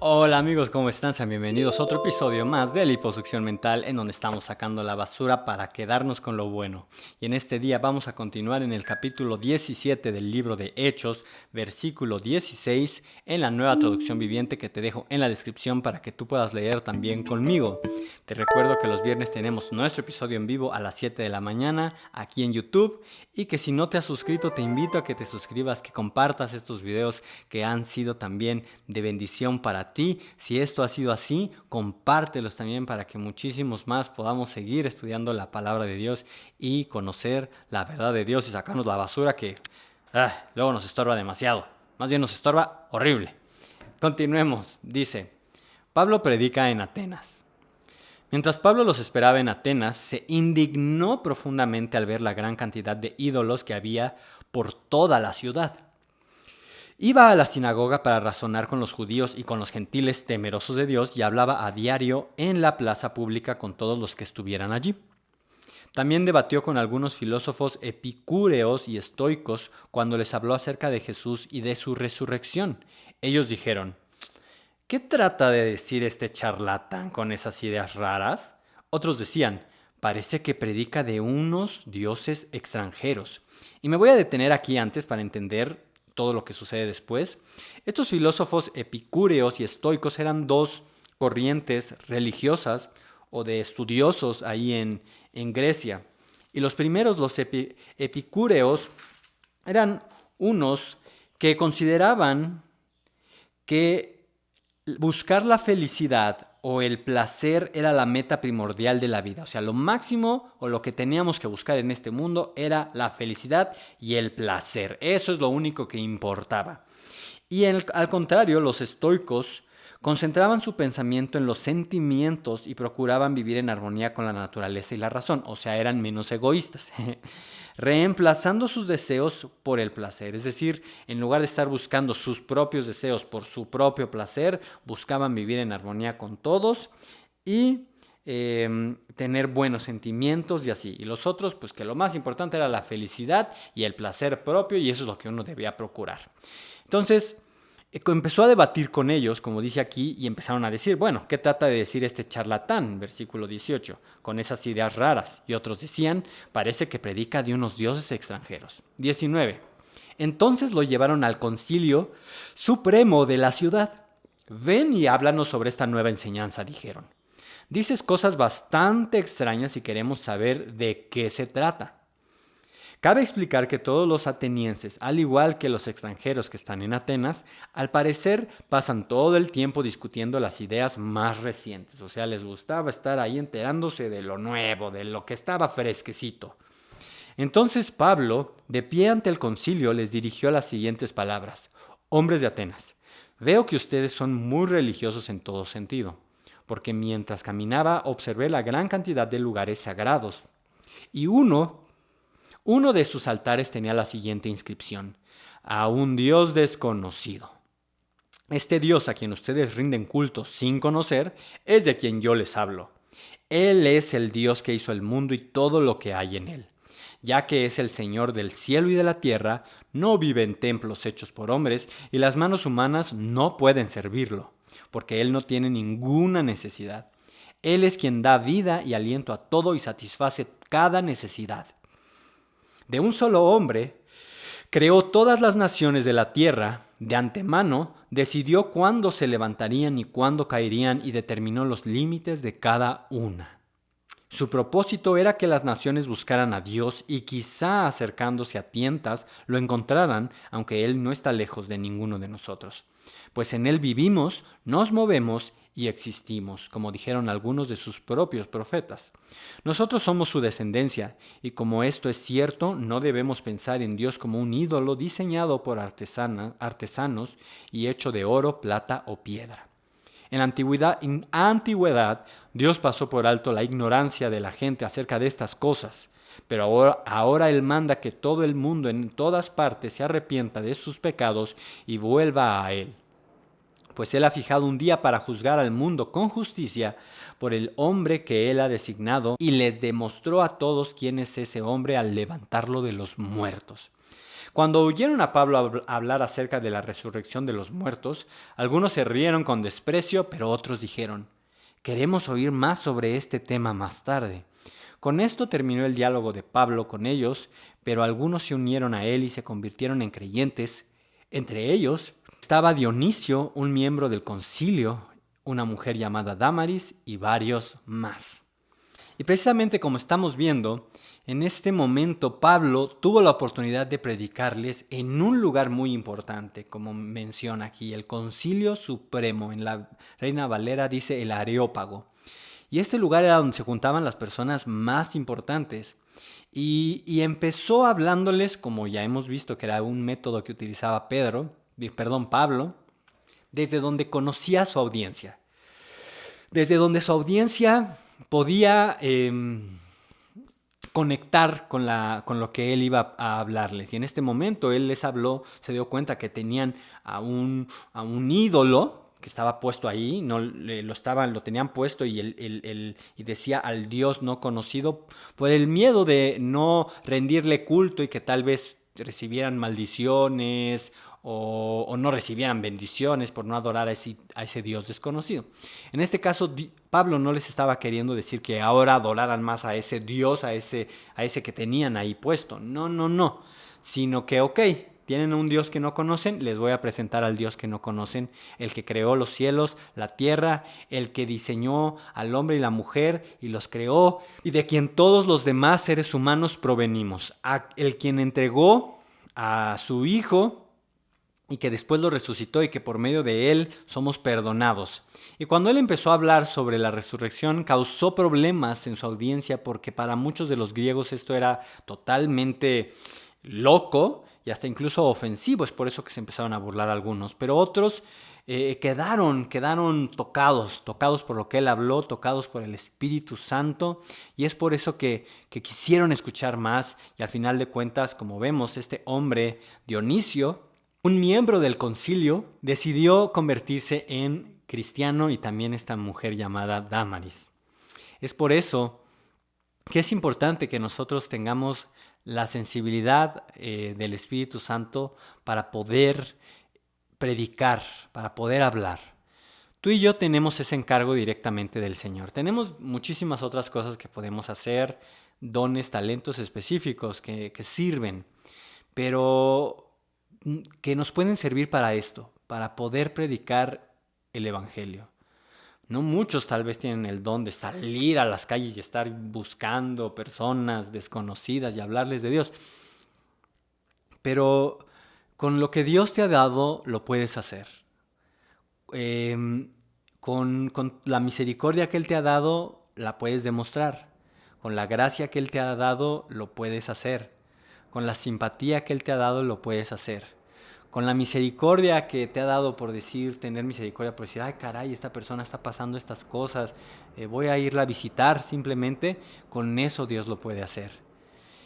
Hola amigos, ¿cómo están? Sean bienvenidos a otro episodio más de Liposucción Mental, en donde estamos sacando la basura para quedarnos con lo bueno. Y en este día vamos a continuar en el capítulo 17 del libro de Hechos, versículo 16, en la nueva traducción viviente que te dejo en la descripción para que tú puedas leer también conmigo. Te recuerdo que los viernes tenemos nuestro episodio en vivo a las 7 de la mañana aquí en YouTube, y que si no te has suscrito te invito a que te suscribas, que compartas estos videos que han sido también de bendición para ti. Si esto ha sido así, compártelos también para que muchísimos más podamos seguir estudiando la palabra de Dios y conocer la verdad de Dios y sacarnos la basura que luego nos estorba demasiado. Más bien nos estorba horrible. Continuemos. Dice, Pablo predica en Atenas. Mientras Pablo los esperaba en Atenas, se indignó profundamente al ver la gran cantidad de ídolos que había por toda la ciudad. Iba a la sinagoga para razonar con los judíos y con los gentiles temerosos de Dios, y hablaba a diario en la plaza pública con todos los que estuvieran allí. También debatió con algunos filósofos epicúreos y estoicos cuando les habló acerca de Jesús y de su resurrección. Ellos dijeron: ¿qué trata de decir este charlatán con esas ideas raras? Otros decían: parece que predica de unos dioses extranjeros. Y me voy a detener aquí antes para entender todo lo que sucede después. Estos filósofos epicúreos y estoicos eran dos corrientes religiosas o de estudiosos ahí en Grecia. Y los primeros, los epicúreos, eran unos que consideraban que buscar la felicidad o el placer era la meta primordial de la vida. O sea, lo máximo o lo que teníamos que buscar en este mundo era la felicidad y el placer. Eso es lo único que importaba. Y al contrario, los estoicos concentraban su pensamiento en los sentimientos y procuraban vivir en armonía con la naturaleza y la razón, o sea, eran menos egoístas, reemplazando sus deseos por el placer. Es decir, en lugar de estar buscando sus propios deseos por su propio placer, buscaban vivir en armonía con todos y tener buenos sentimientos y así. Y los otros, pues que lo más importante era la felicidad y el placer propio, y eso es lo que uno debía procurar. Entonces, empezó a debatir con ellos, como dice aquí, y empezaron a decir: bueno, ¿qué trata de decir este charlatán? Versículo 18, con esas ideas raras. Y otros decían: parece que predica de unos dioses extranjeros. 19. Entonces lo llevaron al concilio supremo de la ciudad. Ven y háblanos sobre esta nueva enseñanza, dijeron. Dices cosas bastante extrañas y queremos saber de qué se trata. Cabe explicar que todos los atenienses, al igual que los extranjeros que están en Atenas, al parecer pasan todo el tiempo discutiendo las ideas más recientes. O sea, les gustaba estar ahí enterándose de lo nuevo, de lo que estaba fresquecito. Entonces Pablo, de pie ante el concilio, les dirigió las siguientes palabras: hombres de Atenas, veo que ustedes son muy religiosos en todo sentido, porque mientras caminaba observé la gran cantidad de lugares sagrados, y uno de sus altares tenía la siguiente inscripción: a un Dios desconocido. Este Dios a quien ustedes rinden culto sin conocer es de quien yo les hablo. Él es el Dios que hizo el mundo y todo lo que hay en él. Ya que es el Señor del cielo y de la tierra, no vive en templos hechos por hombres, y las manos humanas no pueden servirlo, porque Él no tiene ninguna necesidad. Él es quien da vida y aliento a todo y satisface cada necesidad. De un solo hombre creó todas las naciones de la tierra, de antemano decidió cuándo se levantarían y cuándo caerían, y determinó los límites de cada una. Su propósito era que las naciones buscaran a Dios y quizá acercándose a tientas lo encontraran, aunque Él no está lejos de ninguno de nosotros. Pues en Él vivimos, nos movemos y existimos, como dijeron algunos de sus propios profetas. Nosotros somos su descendencia, y como esto es cierto, no debemos pensar en Dios como un ídolo diseñado por artesanos y hecho de oro, plata o piedra. En la antigüedad, Dios pasó por alto la ignorancia de la gente acerca de estas cosas, pero ahora Él manda que todo el mundo en todas partes se arrepienta de sus pecados y vuelva a Él. pues Él ha fijado un día para juzgar al mundo con justicia por el hombre que Él ha designado, y les demostró a todos quién es ese hombre al levantarlo de los muertos. Cuando oyeron a Pablo hablar acerca de la resurrección de los muertos, algunos se rieron con desprecio, pero otros dijeron: queremos oír más sobre este tema más tarde. Con esto terminó el diálogo de Pablo con ellos, pero algunos se unieron a él y se convirtieron en creyentes. Entre ellos estaba Dionisio, un miembro del concilio, una mujer llamada Dámaris y varios más. Y precisamente como estamos viendo, en este momento Pablo tuvo la oportunidad de predicarles en un lugar muy importante, como menciona aquí, el Concilio Supremo. En la Reina Valera dice el Areópago. Y este lugar era donde se juntaban las personas más importantes. Y empezó hablándoles, como ya hemos visto que era un método que utilizaba Pablo, desde donde conocía a su audiencia. Desde donde su audiencia podía conectar con lo que él iba a hablarles. Y en este momento él les habló, se dio cuenta que tenían a un ídolo que estaba puesto ahí, lo tenían puesto y decía al Dios no conocido, por el miedo de no rendirle culto y que tal vez recibieran maldiciones o no recibieran bendiciones por no adorar a ese Dios desconocido. En este caso, Pablo no les estaba queriendo decir que ahora adoraran más a ese Dios, a ese que tenían ahí puesto. No. Sino que, tienen un Dios que no conocen, les voy a presentar al Dios que no conocen, el que creó los cielos, la tierra, el que diseñó al hombre y la mujer y los creó, y de quien todos los demás seres humanos provenimos. El quien entregó a su Hijo y que después lo resucitó y que por medio de él somos perdonados. Y cuando él empezó a hablar sobre la resurrección, causó problemas en su audiencia porque para muchos de los griegos esto era totalmente loco y hasta incluso ofensivo. Es por eso que se empezaron a burlar algunos. Pero otros quedaron tocados por lo que él habló, tocados por el Espíritu Santo, y es por eso que quisieron escuchar más. Y al final de cuentas, como vemos, este hombre, Dionisio, un miembro del concilio, decidió convertirse en cristiano, y también esta mujer llamada Dámaris. Es por eso que es importante que nosotros tengamos la sensibilidad del Espíritu Santo para poder predicar, para poder hablar. Tú y yo tenemos ese encargo directamente del Señor. Tenemos muchísimas otras cosas que podemos hacer, dones, talentos específicos que sirven, pero que nos pueden servir para esto, para poder predicar el Evangelio. No muchos tal vez tienen el don de salir a las calles y estar buscando personas desconocidas y hablarles de Dios. Pero con lo que Dios te ha dado, lo puedes hacer. Con la misericordia que Él te ha dado, la puedes demostrar. Con la gracia que Él te ha dado, lo puedes hacer. Con la simpatía que Él te ha dado, lo puedes hacer. Con la misericordia que te ha dado por tener misericordia, por decir, ay caray, esta persona está pasando estas cosas, voy a irla a visitar simplemente, con eso Dios lo puede hacer.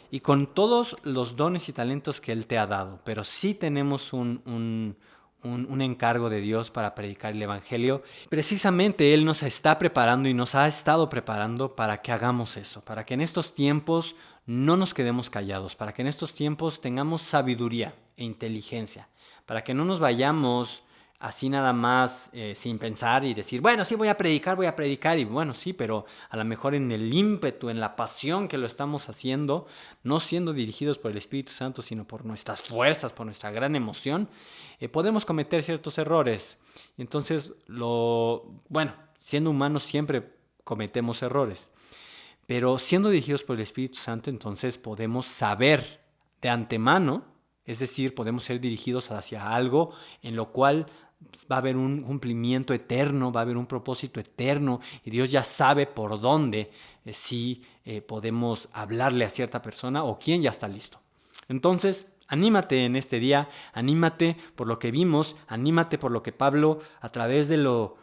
Y con todos los dones y talentos que Él te ha dado, pero sí tenemos un encargo de Dios para predicar el Evangelio. Precisamente Él nos está preparando y nos ha estado preparando para que hagamos eso, para que en estos tiempos no nos quedemos callados, para que en estos tiempos tengamos sabiduría e inteligencia, para que no nos vayamos así nada más sin pensar y decir, bueno, sí voy a predicar, y bueno, sí, pero a lo mejor en el ímpetu, en la pasión que lo estamos haciendo, no siendo dirigidos por el Espíritu Santo, sino por nuestras fuerzas, por nuestra gran emoción, podemos cometer ciertos errores. Entonces, siendo humanos siempre cometemos errores, pero siendo dirigidos por el Espíritu Santo, entonces podemos saber de antemano, es decir, podemos ser dirigidos hacia algo en lo cual va a haber un cumplimiento eterno, va a haber un propósito eterno, y Dios ya sabe por dónde podemos hablarle a cierta persona o quién ya está listo. Entonces, anímate en este día, anímate por lo que vimos, anímate por lo que Pablo, a través de lo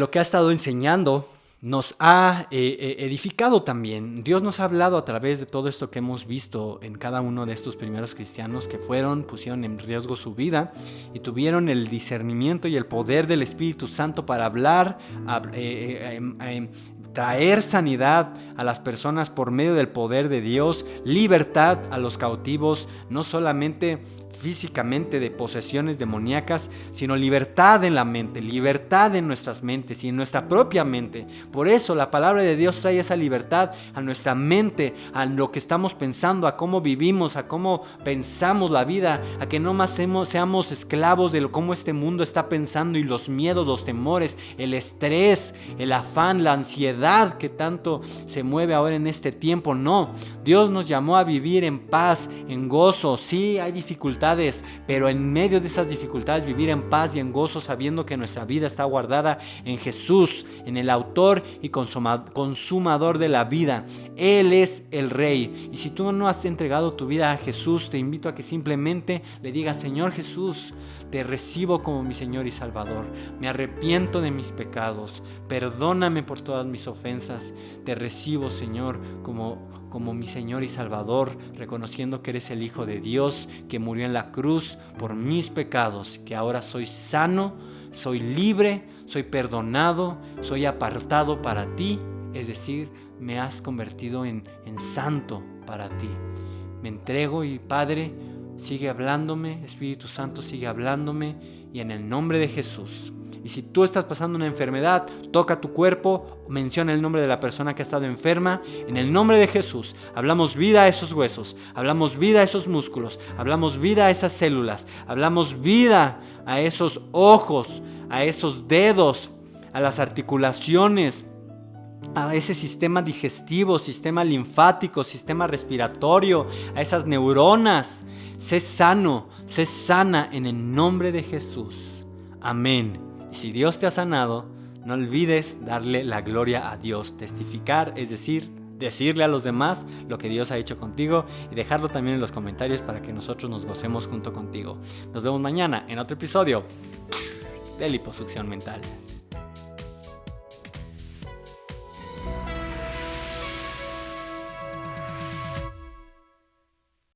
que ha estado enseñando, nos ha edificado también. Dios nos ha hablado a través de todo esto que hemos visto en cada uno de estos primeros cristianos que pusieron en riesgo su vida y tuvieron el discernimiento y el poder del Espíritu Santo para hablar, traer sanidad a las personas por medio del poder de Dios, libertad a los cautivos, no solamente físicamente de posesiones demoníacas, sino libertad en la mente, libertad en nuestras mentes y en nuestra propia mente. Por eso la palabra de Dios trae esa libertad a nuestra mente, a lo que estamos pensando, a cómo vivimos, a cómo pensamos la vida, a que no más seamos esclavos de cómo este mundo está pensando y los miedos, los temores, el estrés, el afán, la ansiedad que tanto se mueve ahora en este tiempo. No, Dios nos llamó a vivir en paz, en gozo. Sí, hay dificultades, pero en medio de esas dificultades vivir en paz y en gozo, sabiendo que nuestra vida está guardada en Jesús, en el autor y consumador de la vida. Él es el Rey. Y si tú no has entregado tu vida a Jesús, te invito a que simplemente le digas: Señor Jesús, te recibo como mi Señor y Salvador. Me arrepiento de mis pecados. Perdóname por todas mis ofensas. Te recibo, Señor, como mi Señor y Salvador, reconociendo que eres el Hijo de Dios, que murió en la cruz por mis pecados, que ahora soy sano, soy libre, soy perdonado, soy apartado para ti. Es decir, me has convertido en santo para ti. Me entrego y Padre, sigue hablándome, Espíritu Santo sigue hablándome, y en el nombre de Jesús. Y si tú estás pasando una enfermedad, toca tu cuerpo, menciona el nombre de la persona que ha estado enferma. En el nombre de Jesús, hablamos vida a esos huesos, hablamos vida a esos músculos, hablamos vida a esas células, hablamos vida a esos ojos, a esos dedos, a las articulaciones, a ese sistema digestivo, sistema linfático, sistema respiratorio, a esas neuronas. Sé sano, sé sana en el nombre de Jesús. Amén. Y si Dios te ha sanado, no olvides darle la gloria a Dios, testificar, es decir, decirle a los demás lo que Dios ha hecho contigo, y dejarlo también en los comentarios para que nosotros nos gocemos junto contigo. Nos vemos mañana en otro episodio de Liposucción Mental.